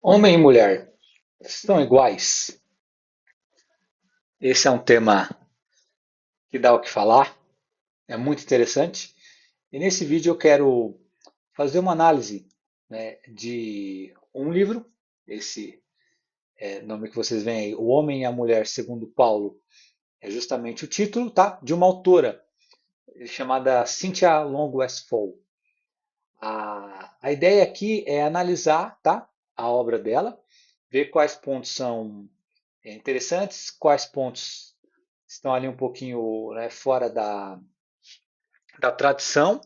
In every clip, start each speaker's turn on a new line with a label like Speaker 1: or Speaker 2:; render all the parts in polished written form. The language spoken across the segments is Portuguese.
Speaker 1: Homem e mulher são iguais? Esse é um tema que dá o que falar, é muito interessante. E nesse vídeo eu quero fazer uma análise, né, de um livro, esse nome que vocês veem aí, O Homem e a Mulher segundo Paulo, é justamente o título, tá? De uma autora chamada Cynthia Long Westphal. A ideia aqui é analisar, tá, a obra dela, ver quais pontos são interessantes, quais pontos estão ali um pouquinho, né, fora da tradição,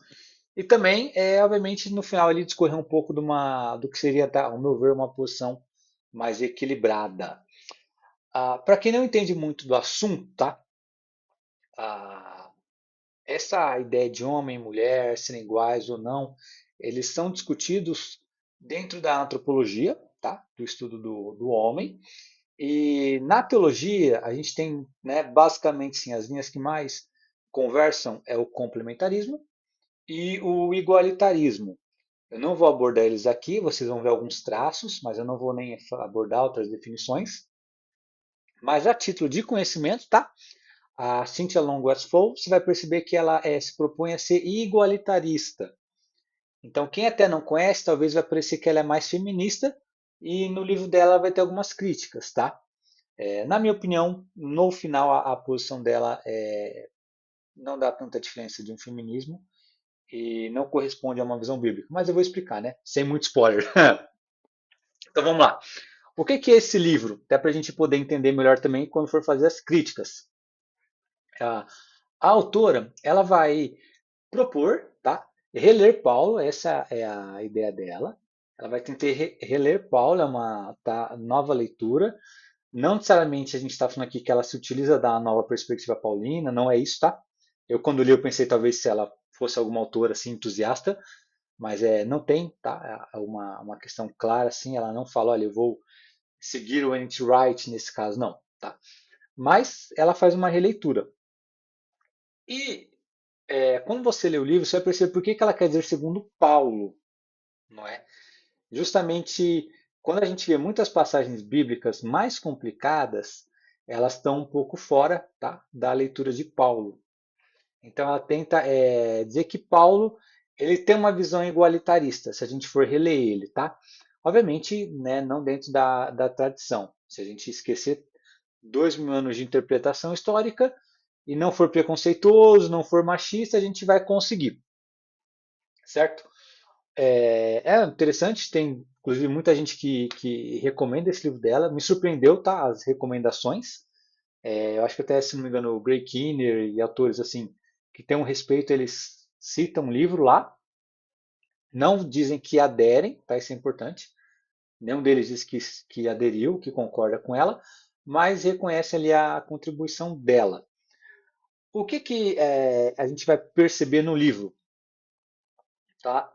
Speaker 1: e também, obviamente, no final ele discorrer um pouco do que seria, ao meu ver, uma posição mais equilibrada. Para quem não entende muito do assunto, tá? Ah, essa ideia de homem e mulher serem iguais ou não, eles são discutidos dentro da antropologia, tá? Do estudo do homem. E na teologia, a gente tem, né, basicamente sim, as linhas que mais conversam é o complementarismo e o igualitarismo. Eu não vou abordar eles aqui, vocês vão ver alguns traços, mas eu não vou nem abordar outras definições. Mas a título de conhecimento, tá? A Cynthia Long Westphal, você vai perceber que ela se propõe a ser igualitarista. Então, quem até não conhece, talvez vai parecer que ela é mais feminista, e no livro dela vai ter algumas críticas, tá? Na minha opinião, no final, a posição dela não dá tanta diferença de um feminismo e não corresponde a uma visão bíblica. Mas eu vou explicar, né? Sem muito spoiler. Então vamos lá. O que é esse livro? Até para a gente poder entender melhor também quando for fazer as críticas. A, a autora ela vai propor, tá? Reler Paulo, essa é a ideia dela. Ela vai tentar reler Paulo, é uma nova leitura. Não necessariamente a gente está falando aqui que ela se utiliza da nova perspectiva paulina, não é isso, tá? Eu quando li eu pensei talvez se ela fosse alguma autora assim entusiasta, mas não tem, tá? É uma questão clara assim, ela não fala, olha, eu vou seguir o N.T. Wright nesse caso, não, tá? Mas ela faz uma releitura. E quando você lê o livro, você vai perceber por que ela quer dizer segundo Paulo, não é? Justamente quando a gente vê muitas passagens bíblicas mais complicadas, elas estão um pouco fora, tá, da leitura de Paulo. Então ela tenta dizer que Paulo ele tem uma visão igualitarista, se a gente for reler ele, tá? Obviamente, né, não dentro da tradição. Se a gente esquecer 2000 anos de interpretação histórica e não for preconceituoso, não for machista, a gente vai conseguir, certo? É interessante, tem inclusive muita gente que recomenda esse livro dela. Me surpreendeu, tá? As recomendações. Eu acho que até, se não me engano, o Greg Kinnear e autores assim que têm um respeito, eles citam o livro lá. Não dizem que aderem, tá? Isso é importante. Nenhum deles diz que aderiu, que concorda com ela, mas reconhece ali a contribuição dela. O que a gente vai perceber no livro? Tá?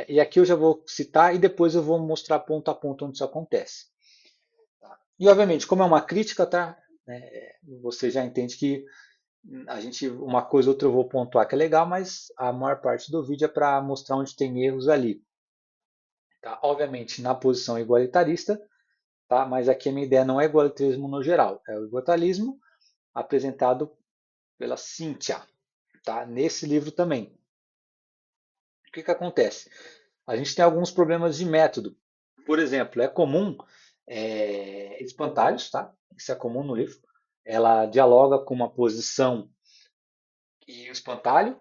Speaker 1: E aqui eu já vou citar e depois eu vou mostrar ponto a ponto onde isso acontece. Tá? E obviamente, como é uma crítica, tá? Você já entende que uma coisa ou outra eu vou pontuar que é legal, mas a maior parte do vídeo é para mostrar onde tem erros ali. Tá? Obviamente, na posição igualitarista, tá? Mas aqui a minha ideia não é igualitarismo no geral, é o igualitarismo apresentado pela Cíntia, tá? Nesse livro também. O que acontece? A gente tem alguns problemas de método. Por exemplo, é comum espantalhos, tá? Isso é comum no livro. Ela dialoga com uma posição e o espantalho.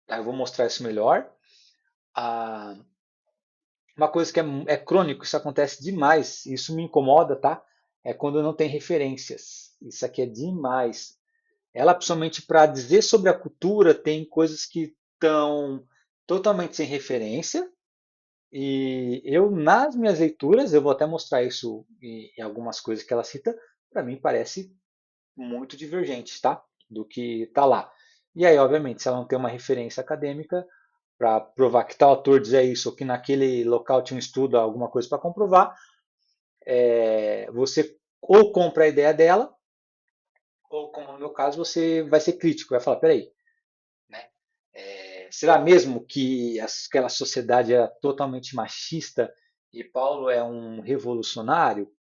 Speaker 1: Tá? Eu vou mostrar isso melhor. Ah, uma coisa que é crônico, isso acontece demais, isso me incomoda, tá? É quando não tem referências. Isso aqui é demais. Ela, principalmente para dizer sobre a cultura, tem coisas que estão totalmente sem referência. E eu, nas minhas leituras, eu vou até mostrar isso em algumas coisas que ela cita, para mim parece muito divergente, tá? Do que está lá. E aí, obviamente, se ela não tem uma referência acadêmica para provar que tal autor dizia isso, ou que naquele local tinha um estudo, alguma coisa para comprovar, você ou compra a ideia dela, ou como no meu caso, você vai ser crítico, vai falar, peraí, né? Será mesmo que aquela sociedade era totalmente machista e Paulo é um revolucionário,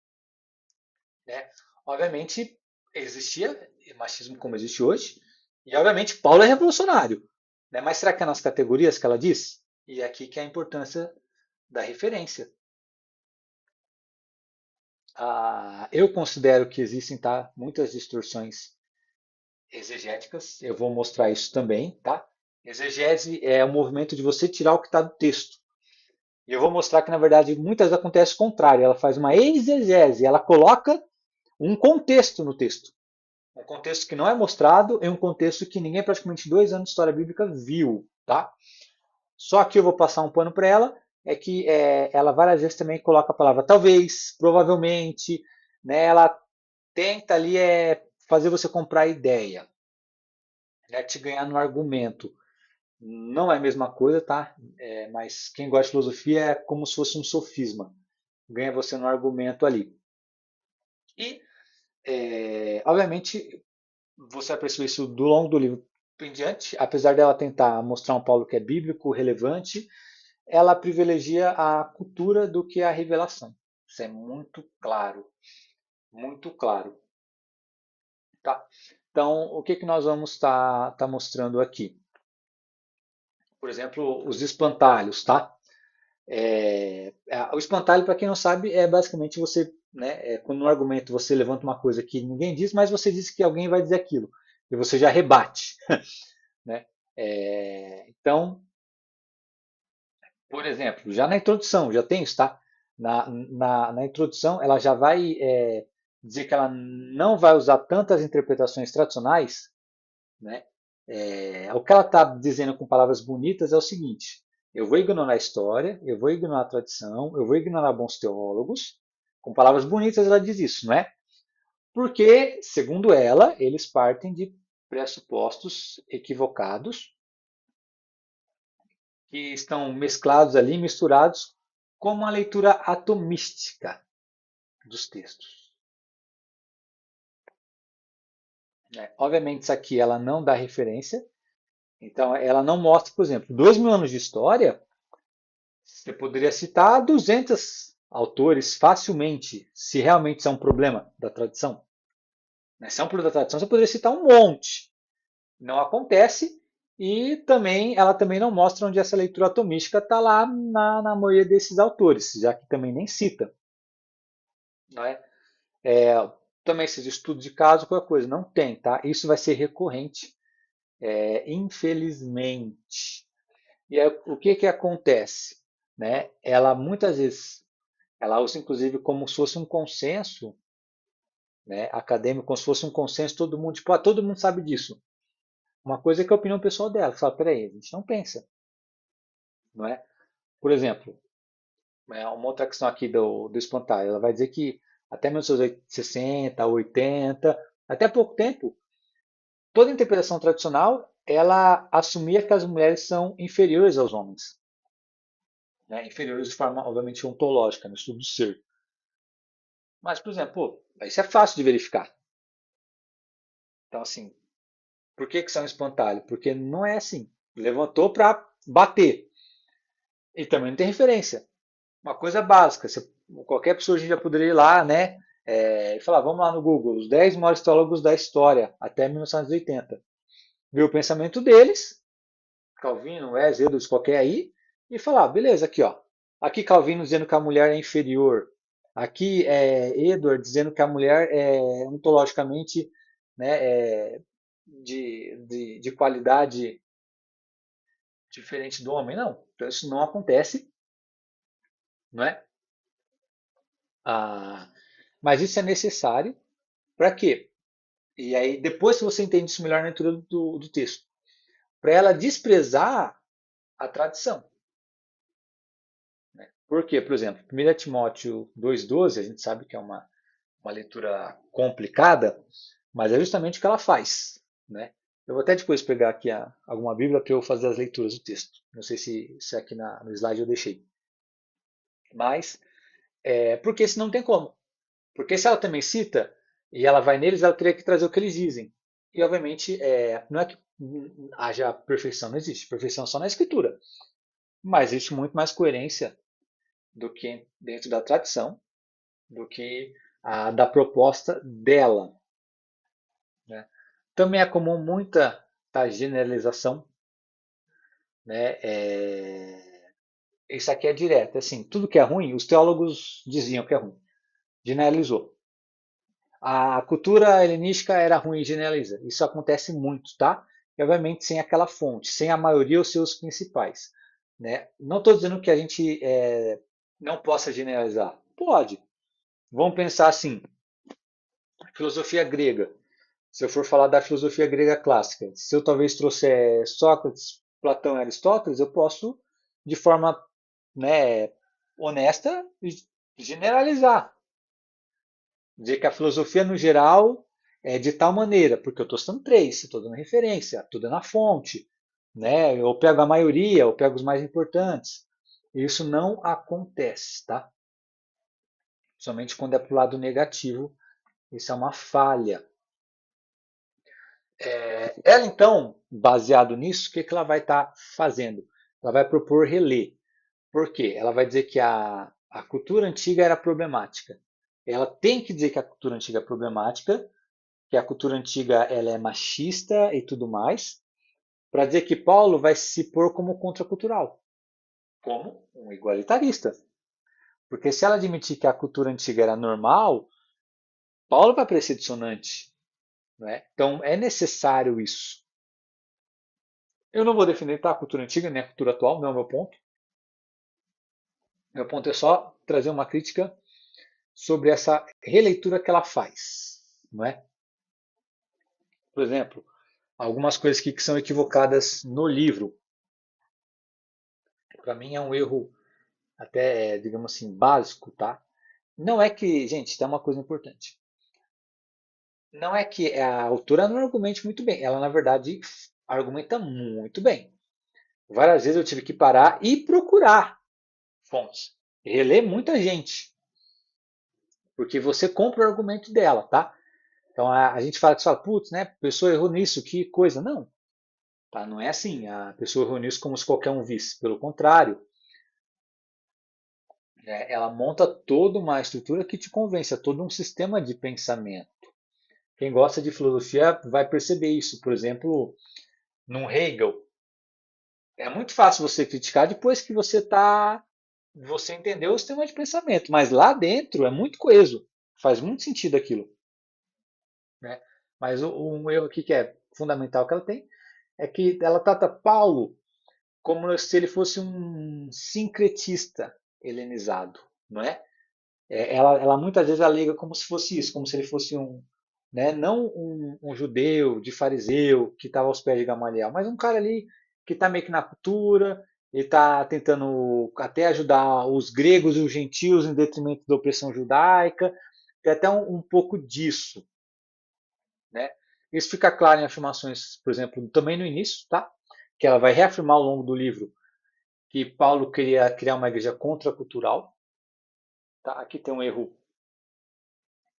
Speaker 1: né? Obviamente existia machismo como existe hoje, e obviamente Paulo é revolucionário, né? Mas será que é nas categorias que ela diz? E é aqui que é a importância da referência. Eu considero que existem, tá, muitas distorções exegéticas. Eu vou mostrar isso também, tá? Exegese é o movimento de você tirar o que está do texto. E eu vou mostrar que, na verdade, muitas vezes acontece o contrário. Ela faz uma exegese, ela coloca um contexto no texto. Um contexto que não é mostrado e um contexto que ninguém, praticamente 2 anos de história bíblica, viu, tá? Só que eu vou passar um pano para ela, é que ela várias vezes também coloca a palavra talvez, provavelmente, né? Ela tenta ali fazer você comprar a ideia, né? Te ganhar no argumento. Não é a mesma coisa, tá? Mas quem gosta de filosofia é como se fosse um sofisma. Ganha você no argumento ali. E, obviamente, você vai perceber isso do longo do livro em diante. Apesar dela tentar mostrar um Paulo que é bíblico, relevante, ela privilegia a cultura do que a revelação. Isso é muito claro. Muito claro. Tá? Então, o que, que nós vamos estar mostrando aqui? Por exemplo, os espantalhos, tá? O espantalho, para quem não sabe, é basicamente você, né, quando no argumento você levanta uma coisa que ninguém diz, mas você diz que alguém vai dizer aquilo, e você já rebate. Né? Então, por exemplo, já na introdução, já tem isso, tá? Na introdução, ela já vai dizer que ela não vai usar tantas interpretações tradicionais, né? O que ela está dizendo com palavras bonitas é o seguinte: eu vou ignorar a história, eu vou ignorar a tradição, eu vou ignorar bons teólogos. Com palavras bonitas ela diz isso, não é? Porque, segundo ela, eles partem de pressupostos equivocados que estão mesclados ali, misturados com uma leitura atomística dos textos. Obviamente, isso aqui ela não dá referência, então ela não mostra, por exemplo, 2.000 anos de história. Você poderia citar 200 autores facilmente, se realmente isso é um problema da tradição. Se é um problema da tradição, você poderia citar um monte. Não acontece e também ela também não mostra onde essa leitura atomística está lá na maioria desses autores, já que também nem cita. Não é? Também esses estudos de caso, qualquer coisa, não tem, tá? Isso vai ser recorrente, infelizmente. E aí, o que que acontece? Né? Ela muitas vezes, ela usa inclusive como se fosse um consenso, né, acadêmico, como se fosse um consenso, todo mundo, tipo, todo mundo sabe disso. Uma coisa é que é a opinião pessoal dela, fala, peraí, a gente não pensa, não é? Por exemplo, uma outra questão aqui do espantalho, ela vai dizer que até 1960, 80, até pouco tempo, toda interpretação tradicional, ela assumia que as mulheres são inferiores aos homens, né? Inferiores de forma, obviamente, ontológica, no estudo do ser. Mas, por exemplo, pô, isso é fácil de verificar. Então, assim, por que que isso é um espantalho? Porque não é assim. Levantou para bater. E também não tem referência. Uma coisa básica. Qualquer pessoa já poderia ir lá, né? E falar, vamos lá no Google, os 10 maiores teólogos da história, até 1980. Ver o pensamento deles, Calvino, Wesley, Edwards, qualquer aí, e falar, beleza, aqui ó. Aqui Calvino dizendo que a mulher é inferior. Aqui Edward dizendo que a mulher é ontologicamente, né, de qualidade diferente do homem. Não. Então isso não acontece, não é? Ah, mas isso é necessário para quê? E aí, depois que você entende isso melhor na leitura do texto, para ela desprezar a tradição. Né? Por quê? Por exemplo, 1 Timóteo 2,12, a gente sabe que é uma leitura complicada, mas é justamente o que ela faz. Né? Eu vou até depois pegar aqui alguma Bíblia para eu fazer as leituras do texto. Não sei se aqui no slide eu deixei. Mas, porque senão não tem como. Porque se ela também cita, e ela vai neles, ela teria que trazer o que eles dizem. E, obviamente, não é que haja perfeição, não existe. Perfeição só na escritura. Mas existe muito mais coerência do que dentro da tradição, do que a da proposta dela, né? Também é comum muita generalização, né? Isso aqui é direto, assim, tudo que é ruim, os teólogos diziam que é ruim, generalizou. A cultura helenística era ruim e generaliza. Isso acontece muito, tá? E, obviamente, sem aquela fonte, sem a maioria os seus principais. Né? Não estou dizendo que a gente não possa generalizar. Pode. Vamos pensar assim: filosofia grega. Se eu for falar da filosofia grega clássica, se eu talvez trouxer Sócrates, Platão e Aristóteles, eu posso, de forma, né, honesta, generalizar. Dizer que a filosofia, no geral, é de tal maneira, porque eu estou citando três, estou dando referência, estou dando a fonte, né? Eu pego a maioria, eu pego os mais importantes. Isso não acontece, tá? Somente quando é para o lado negativo, isso é uma falha. Ela, então, baseado nisso, o que ela vai estar fazendo? Ela vai propor reler. Por quê? Ela vai dizer que a cultura antiga era problemática. Ela tem que dizer que a cultura antiga é problemática, que a cultura antiga ela é machista e tudo mais, para dizer que Paulo vai se pôr como contracultural, como um igualitarista. Porque se ela admitir que a cultura antiga era normal, Paulo vai parecer dissonante. Né? Então é necessário isso. Eu não vou defender tá, a cultura antiga nem a cultura atual, não é o meu ponto. Meu ponto é só trazer uma crítica sobre essa releitura que ela faz. Não é? Por exemplo, algumas coisas que são equivocadas no livro. Para mim é um erro até, digamos assim, básico, tá? Não é que, gente, tem uma coisa importante. Não é que a autora não argumente muito bem. Ela, na verdade, argumenta muito bem. Várias vezes eu tive que parar e procurar fontes. Reler muita gente. Porque você compra o argumento dela, tá? Então a gente fala que fala, putz, né? A pessoa errou nisso, que coisa. Não, tá? Não é assim. A pessoa errou nisso como se qualquer um visse. Pelo contrário, ela monta toda uma estrutura que te convence, é todo um sistema de pensamento. Quem gosta de filosofia vai perceber isso. Por exemplo, num Hegel, é muito fácil você criticar depois que você entendeu o sistema de pensamento, mas lá dentro é muito coeso, faz muito sentido aquilo, né? Mas um erro aqui que é fundamental que ela tem é que ela trata Paulo como se ele fosse um sincretista helenizado, não é? Ela muitas vezes alega como se fosse isso, como se ele fosse um, né, não um judeu de fariseu que estava aos pés de Gamaliel, mas um cara ali que está meio que na cultura e está tentando até ajudar os gregos e os gentios em detrimento da opressão judaica. Tem até um pouco disso, né? Isso fica claro em afirmações, por exemplo, também no início, tá? Que ela vai reafirmar ao longo do livro que Paulo queria criar uma igreja contracultural. Tá? Aqui tem um erro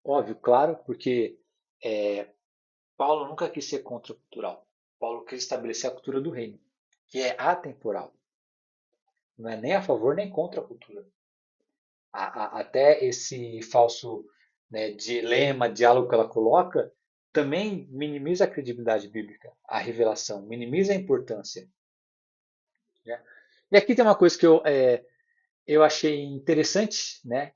Speaker 1: óbvio, claro, porque é, Paulo nunca quis ser contracultural. Paulo quis estabelecer a cultura do reino, que é atemporal. Não é nem a favor nem contra a cultura. Até esse falso, né, dilema, diálogo que ela coloca, também minimiza a credibilidade bíblica, a revelação, minimiza a importância. Né? E aqui tem uma coisa que eu achei interessante, né,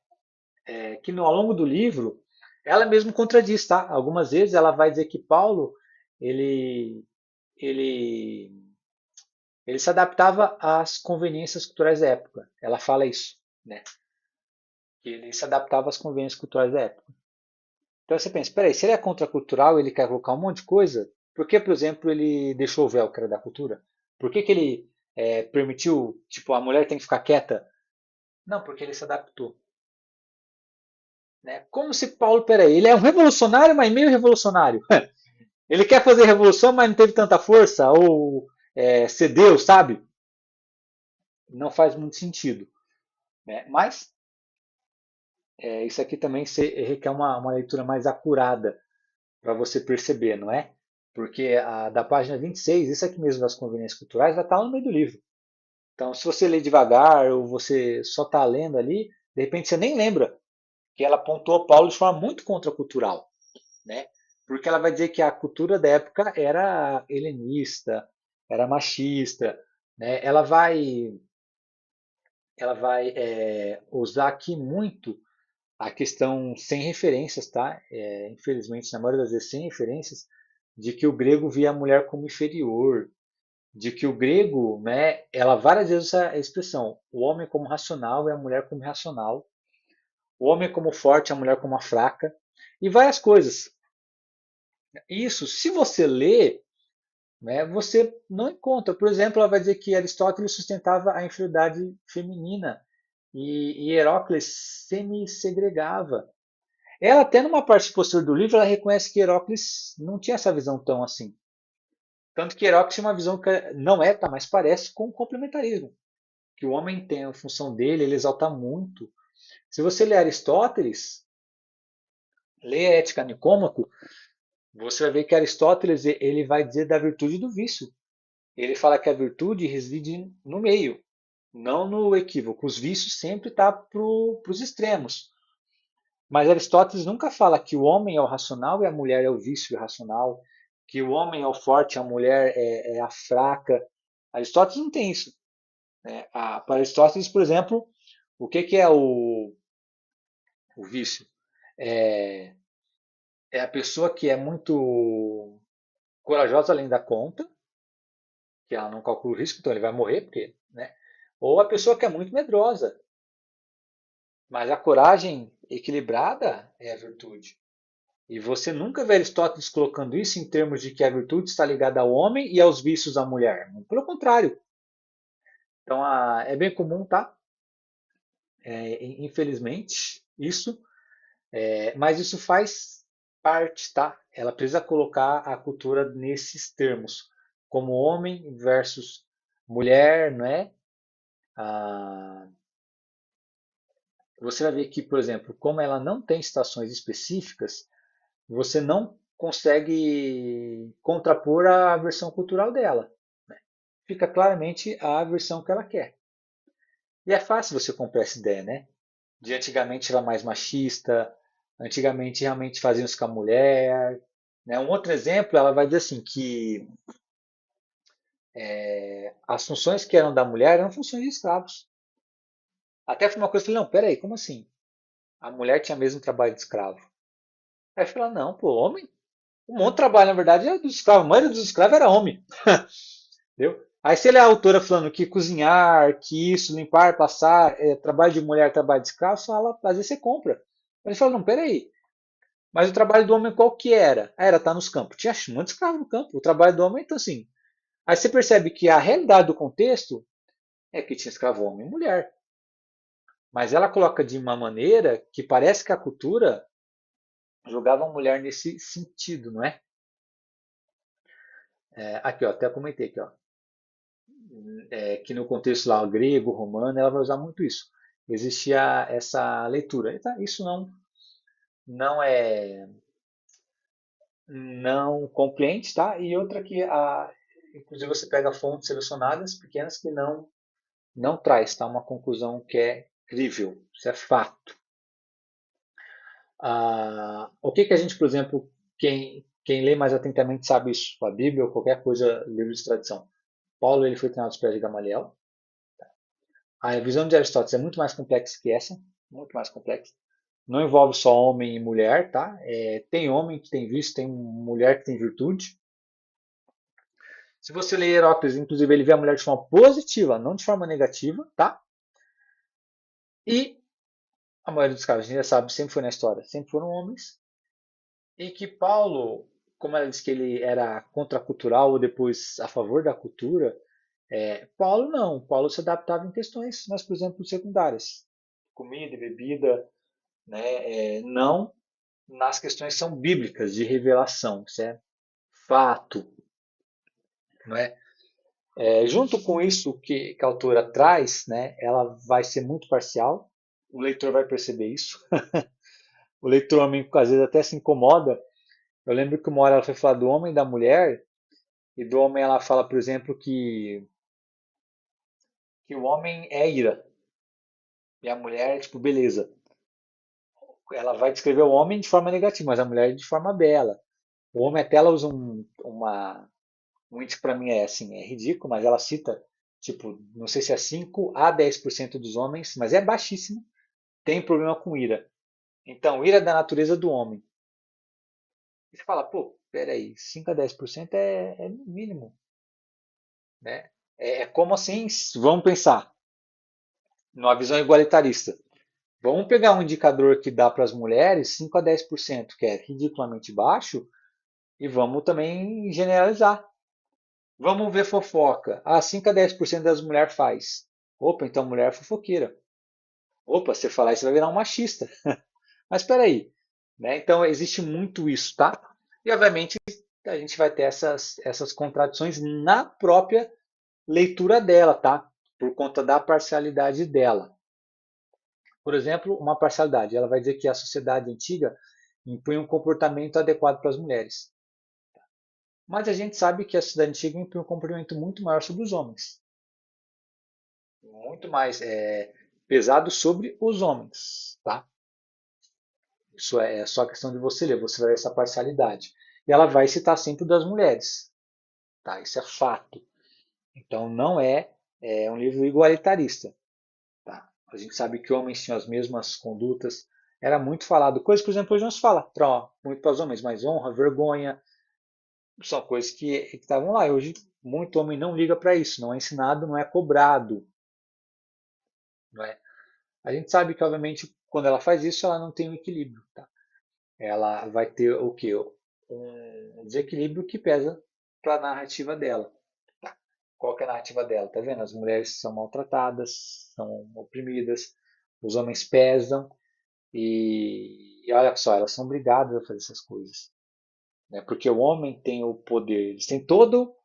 Speaker 1: que ao longo do livro, ela mesmo contradiz, tá? Algumas vezes ela vai dizer que Paulo, ele, ele, ele se adaptava às conveniências culturais da época. Ela fala isso, né? Que ele se adaptava às conveniências culturais da época. Então você pensa, peraí, se ele é contracultural, ele quer colocar um monte de coisa, por que, por exemplo, ele deixou o véu, que era da cultura? Por que, que ele permitiu, tipo, a mulher tem que ficar quieta? Não, porque ele se adaptou. Né? Como se Paulo, peraí, ele é um revolucionário, mas meio revolucionário. Ele quer fazer revolução, mas não teve tanta força, ou cedeu, sabe? Não faz muito sentido. Né? Mas isso aqui também requer uma leitura mais acurada para você perceber, não é? Porque da página 26, isso aqui mesmo das conveniências culturais, vai estar lá no meio do livro. Então, se você lê devagar ou você só está lendo ali, de repente você nem lembra que ela apontou Paulo de forma muito contracultural, né? Porque ela vai dizer que a cultura da época era helenista, era machista, né? Ela vai usar aqui muito a questão sem referências, tá? Infelizmente, na maioria das vezes sem referências, de que o grego via a mulher como inferior, de que o grego, né, ela várias vezes usa a expressão, o homem como racional e a mulher como irracional, o homem como forte, a mulher como a fraca, e várias coisas. Isso, se você lê, né, você não encontra. Por exemplo, ela vai dizer que Aristóteles sustentava a inferioridade feminina e Heráclides semi-segregava. Ela até numa parte posterior do livro, ela reconhece que Heráclides não tinha essa visão tão assim. Tanto que Heráclides tinha uma visão que não é, tá, mas parece com o complementarismo. Que o homem tem a função dele, ele exalta muito. Se você ler Aristóteles, lê a Ética Nicômaco, você vai ver que Aristóteles ele vai dizer da virtude e do vício. Ele fala que a virtude reside no meio, não no equívoco. Os vícios sempre estão para os extremos. Mas Aristóteles nunca fala que o homem é o racional e a mulher é o vício irracional, que o homem é o forte e a mulher é a fraca. Aristóteles não tem isso, né? Para Aristóteles, por exemplo, o que é o vício? É, é a pessoa que é muito corajosa além da conta, que ela não calcula o risco, então ele vai morrer, porque, né? Ou a pessoa que é muito medrosa, mas a coragem equilibrada é a virtude. E você nunca vê Aristóteles colocando isso em termos de que a virtude está ligada ao homem e aos vícios da mulher. Pelo contrário. Então é bem comum, tá? Infelizmente, isso. Mas isso faz parte, tá? Ela precisa colocar a cultura nesses termos, como homem versus mulher, não é? Ah, você vai ver que, por exemplo, como ela não tem estações específicas, você não consegue contrapor a versão cultural dela. Né? Fica claramente a versão que ela quer. E é fácil você comprar essa ideia, né? De antigamente era mais machista, antigamente realmente faziam isso com a mulher. Né? Um outro exemplo, ela vai dizer assim que as funções que eram da mulher eram funções de escravos. Até foi uma coisa que eu falei, não, peraí, como assim? A mulher tinha mesmo trabalho de escravo. Aí eu falei, não, pô, homem? Um monte de trabalho, na verdade, era dos escravos. A maioria dos escravos era homem. Entendeu? Aí se ele é a autora falando que cozinhar, que isso, limpar, passar, trabalho de mulher, trabalho de escravo, fala, às vezes você compra. Mas ele fala, não, peraí, mas o trabalho do homem qual que era? Era estar nos campos. Tinha um monte de escravo no campo. O trabalho do homem, então assim. Aí você percebe que a realidade do contexto é que tinha escravo homem e mulher. Mas ela coloca de uma maneira que parece que a cultura jogava a mulher nesse sentido, não é? Aqui, ó, até comentei aqui, ó. Que no contexto lá grego, romano, ela vai usar muito isso. Existia essa leitura. Isso não é não compreende, tá? E outra que inclusive você pega fontes selecionadas pequenas que não traz, tá? Uma conclusão que é crível, isso é fato. O que a gente, por exemplo, quem lê mais atentamente sabe isso, a Bíblia ou qualquer coisa, livro de tradição. Paulo ele foi treinado aos pés de Gamaliel. A visão de Aristóteles é muito mais complexa que essa, muito mais complexa. Não envolve só homem e mulher, tá? Tem homem que tem vício, tem mulher que tem virtude. Se você ler Heráclides, inclusive, ele vê a mulher de forma positiva, não de forma negativa, tá? E a maioria dos casos, a gente já sabe, sempre foi na história, sempre foram homens. E que Paulo, como ela disse que ele era contracultural ou depois a favor da cultura, Paulo não. Paulo se adaptava em questões, mas, por exemplo, secundárias. Comida e bebida, né? Não nas questões que são bíblicas, de revelação. Isso é fato. Não é? Junto com isso que a autora traz, né, ela vai ser muito parcial. O leitor vai perceber isso. O leitor homem, às vezes, até se incomoda. Eu lembro que uma hora ela foi falar do homem e da mulher, e do homem ela fala, por exemplo, que que o homem é ira e a mulher é tipo beleza. Ela vai descrever o homem de forma negativa, mas a mulher de forma bela. O homem até ela usa um índice para mim é assim, é ridículo, mas ela cita, tipo, não sei se é 5 a 10% dos homens, mas é baixíssimo, tem problema com ira. Então, ira é da natureza do homem. E você fala, pô, peraí, 5 a 10% é no mínimo, né? É como assim, vamos pensar, numa visão igualitarista. Vamos pegar um indicador que dá para as mulheres 5 a 10%, que é ridiculamente baixo, e vamos também generalizar. Vamos ver fofoca. Ah, 5 a 10% das mulheres faz. Opa, então mulher é fofoqueira. Opa, você falar isso você vai virar um machista. Mas espera aí, né? Então existe muito isso, tá? E obviamente a gente vai ter essas contradições na própria leitura dela, tá? Por conta da parcialidade dela. Por exemplo, uma parcialidade. Ela vai dizer que a sociedade antiga impunha um comportamento adequado para as mulheres. Mas a gente sabe que a sociedade antiga impunha um comportamento muito maior sobre os homens. Muito mais pesado sobre os homens, tá? Isso é só questão de você ler, você vai ver essa parcialidade. E ela vai citar sempre das mulheres, tá? Isso é fato. Então não é um livro igualitarista, tá? A gente sabe que homens tinham as mesmas condutas, era muito falado, coisas, por exemplo, hoje não se fala muito para os homens, mas honra, vergonha, são coisas que estavam lá. E hoje muito homem não liga para isso, não é ensinado, não é cobrado, não é? A gente sabe que, obviamente, quando ela faz isso, ela não tem um equilíbrio, tá? Ela vai ter o quê? Um desequilíbrio que pesa para a narrativa dela. Tá? Qual que é a narrativa dela? Tá vendo? As mulheres são maltratadas, são oprimidas, os homens pesam e olha só, elas são obrigadas a fazer essas coisas. Né? Porque o homem tem o poder, eles têm todo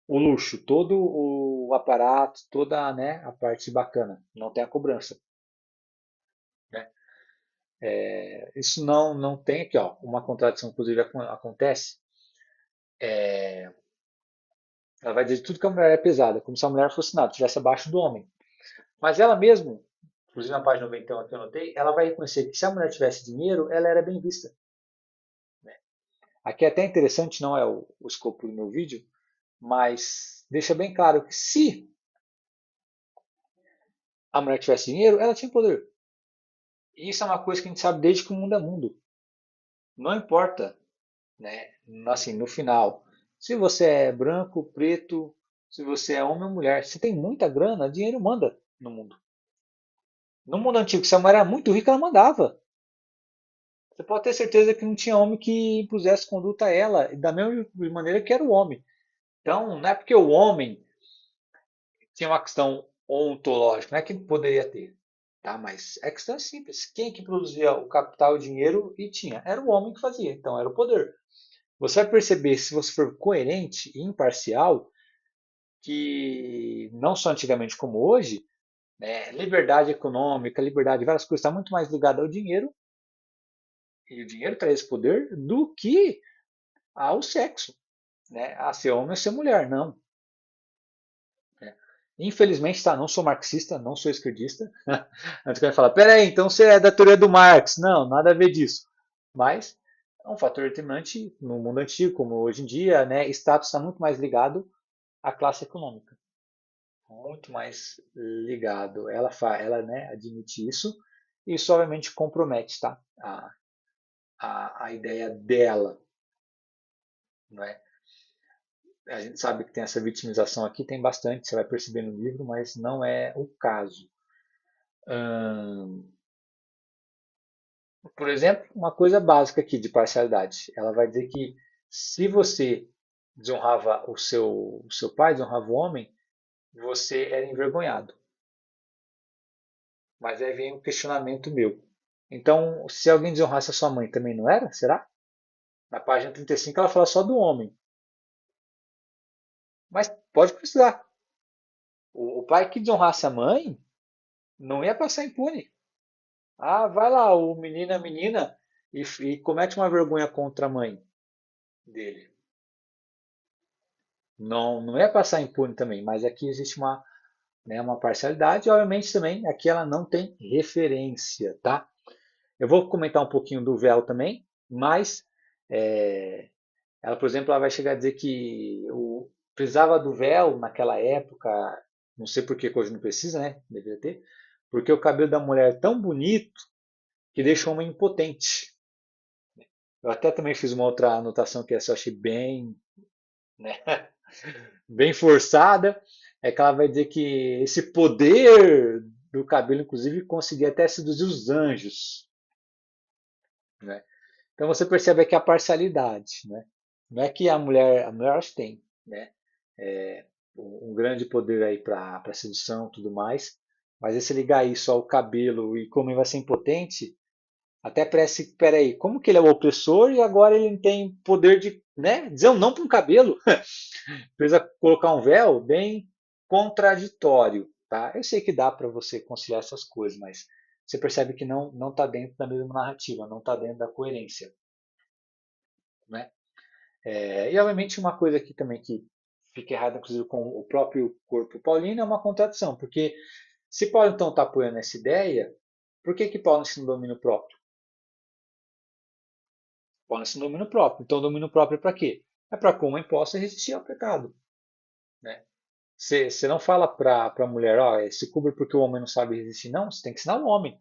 Speaker 1: o luxo, todo o aparato, toda, né, a parte bacana. Não tem a cobrança. Né? Isso não tem aqui, ó, uma contradição, inclusive acontece. Ela vai dizer tudo que a mulher é pesada, como se a mulher fosse nada, estivesse abaixo do homem. Mas ela mesma, inclusive na página 91 aqui eu notei, ela vai reconhecer que se a mulher tivesse dinheiro, ela era bem vista. Aqui é até interessante, não é o escopo do meu vídeo, mas deixa bem claro que se a mulher tivesse dinheiro, ela tinha poder. E isso é uma coisa que a gente sabe desde que o mundo é mundo. Não importa, né? Assim, no final, se você é branco, preto, se você é homem ou mulher, se tem muita grana, dinheiro manda no mundo. No mundo antigo, se a mulher era muito rica, ela mandava. Você pode ter certeza que não tinha homem que impusesse conduta a ela, da mesma maneira que era o homem. Então, não é porque o homem tinha uma questão ontológica, não é que ele poderia ter. Tá? Mas a questão é simples. Quem que produzia o capital, o dinheiro e tinha? Era o homem que fazia, então era o poder. Você vai perceber, se você for coerente e imparcial, que não só antigamente como hoje, né, liberdade econômica, liberdade, várias coisas, está muito mais ligada ao dinheiro, e o dinheiro traz esse poder, do que ao sexo, né? A ser homem ou ser mulher, não. Né? Infelizmente, tá, não sou marxista, não sou esquerdista. Antes que eu falar, peraí, então você é da teoria do Marx. Não, nada a ver disso. Mas é um fator determinante no mundo antigo, como hoje em dia, né? Status está muito mais ligado à classe econômica. Muito mais ligado. Ela né, admite isso. E isso, obviamente, compromete tá? A ideia dela. Não é? A gente sabe que tem essa vitimização aqui, tem bastante, você vai perceber no livro, mas não é o caso. Hum, por exemplo, uma coisa básica aqui de parcialidade. Ela vai dizer que se você desonrava o seu pai, desonrava o homem, você era envergonhado. Mas aí vem um questionamento meu. Então, se alguém desonrasse a sua mãe, também não era? Será? Na página 35 ela fala só do homem. Mas pode precisar. O pai que desonrasse a mãe não ia passar impune. Ah, vai lá, o menino, a menina, e comete uma vergonha contra a mãe dele. Não ia passar impune também, mas aqui existe né, uma parcialidade, e obviamente também aqui ela não tem referência, tá? Eu vou comentar um pouquinho do véu também, mas é, ela, por exemplo, ela vai chegar a dizer que precisava do véu naquela época, não sei por que hoje não precisa, né? Deveria ter, porque o cabelo da mulher é tão bonito que deixa o homem impotente. Eu até também fiz uma outra anotação que essa eu achei bem, né, bem forçada, é que ela vai dizer que esse poder do cabelo, inclusive, conseguia até seduzir os anjos, né? Então você percebe aqui a parcialidade, né? Não é que a mulher acho que tem, né? É, um grande poder aí para sedução e tudo mais, mas esse ligar isso ao cabelo e como ele vai ser impotente, até parece, peraí, como que ele é o opressor e agora ele tem poder de, né, dizer um não para um cabelo? Precisa colocar um véu bem contraditório, tá? Eu sei que dá para você conciliar essas coisas, mas você percebe que não está dentro da mesma narrativa, não está dentro da coerência, né? E obviamente uma coisa aqui também que fica errada, inclusive com o próprio corpo paulino, é uma contradição, porque se Paulo então está apoiando essa ideia, por que Paulo ensina o domínio próprio? Paulo ensina o domínio próprio. Então, o domínio próprio é para quê? É para que o homem possa resistir ao pecado, né? Você não fala para a mulher, ó, se cubra porque o homem não sabe resistir. Não, você tem que ensinar o homem.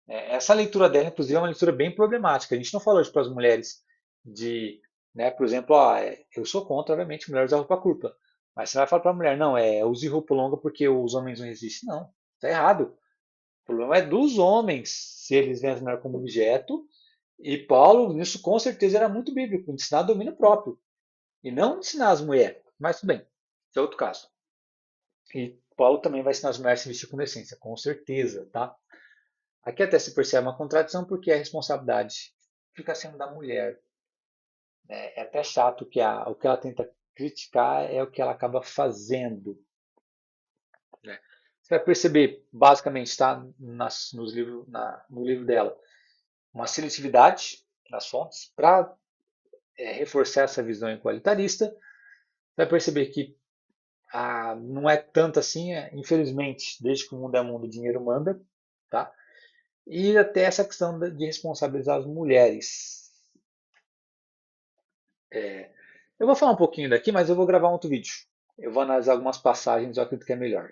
Speaker 1: Essa leitura dela, inclusive, é uma leitura bem problemática. A gente não falou isso para as mulheres de, né, por exemplo, ó, eu sou contra, obviamente, mulher usar roupa curta. Mas você vai falar para a mulher, não, use roupa longa porque os homens não resistem. Não, está errado. O problema é dos homens, se eles veem as mulheres como objeto. E Paulo, nisso com certeza era muito bíblico, ensinar domínio próprio. E não ensinar as mulheres. Mas tudo bem, isso é outro caso. E Paulo também vai ensinar as mulheres a se vestir com decência, com certeza, tá? Aqui até se percebe uma contradição porque a responsabilidade fica sendo da mulher. Né? É até chato que o que ela tenta criticar é o que ela acaba fazendo. Né? Você vai perceber, basicamente, está no livro dela, uma seletividade nas fontes para reforçar essa visão igualitarista. Você vai perceber que não é tanto assim, infelizmente, desde que o mundo é mundo, o dinheiro manda. Tá? E até essa questão de responsabilizar as mulheres. Eu vou falar um pouquinho daqui, mas eu vou gravar um outro vídeo. Eu vou analisar algumas passagens, eu acredito que é melhor.